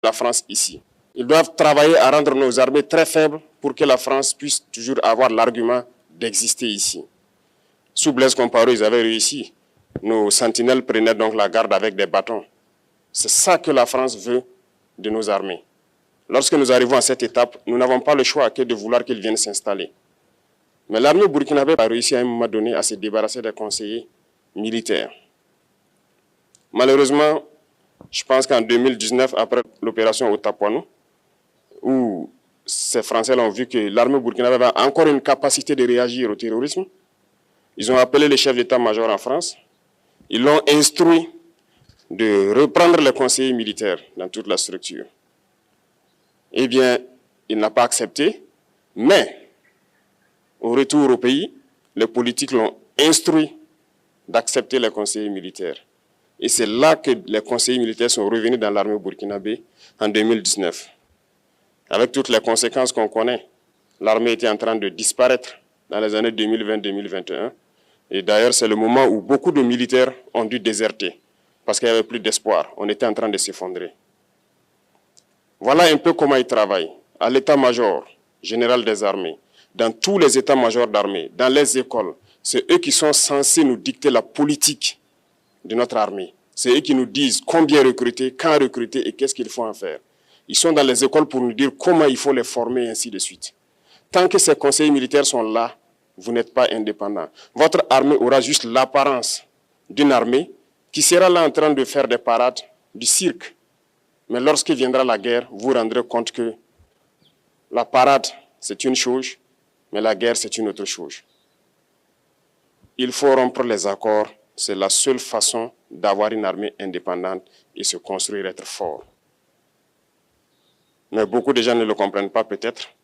la France ici. Ils doivent travailler à rendre nos armées très faibles pour que la France puisse toujours avoir l'argument d'exister ici. Sous Blaise Compaoré, ils avaient réussi. Nos sentinelles prenaient donc la garde avec des bâtons. C'est ça que la France veut de nos armées. Lorsque nous arrivons à cette étape, nous n'avons pas le choix que de vouloir qu'ils viennent s'installer. Mais l'armée burkinabé a réussi à un moment donné à se débarrasser des conseillers militaires. Malheureusement, je pense qu'en 2019, après l'opération Otapuano, où ces Français ont vu que l'armée burkinabé avait encore une capacité de réagir au terrorisme, ils ont appelé les chefs d'état-major en France. Ils l'ont instruit de reprendre les conseillers militaires dans toute la structure. Eh bien, il n'a pas accepté, mais au retour au pays, les politiques l'ont instruit d'accepter les conseillers militaires. Et c'est là que les conseillers militaires sont revenus dans l'armée burkinabé en 2019. Avec toutes les conséquences qu'on connaît, l'armée était en train de disparaître dans les années 2020-2021. Et d'ailleurs, c'est le moment où beaucoup de militaires ont dû déserter parce qu'il n'y avait plus d'espoir. On était en train de s'effondrer. Voilà un peu comment ils travaillent. À l'état-major général des armées, dans tous les états-majors d'armée, dans les écoles, c'est eux qui sont censés nous dicter la politique de notre armée. C'est eux qui nous disent combien recruter, quand recruter et qu'est-ce qu'il faut en faire. Ils sont dans les écoles pour nous dire comment il faut les former et ainsi de suite. Tant que ces conseillers militaires sont là, vous n'êtes pas indépendant. Votre armée aura juste l'apparence d'une armée qui sera là en train de faire des parades, du cirque. Mais lorsque viendra la guerre, vous vous rendrez compte que la parade, c'est une chose, mais la guerre, c'est une autre chose. Il faut rompre les accords. C'est la seule façon d'avoir une armée indépendante et se construire, être fort. Mais beaucoup de gens ne le comprennent pas peut-être.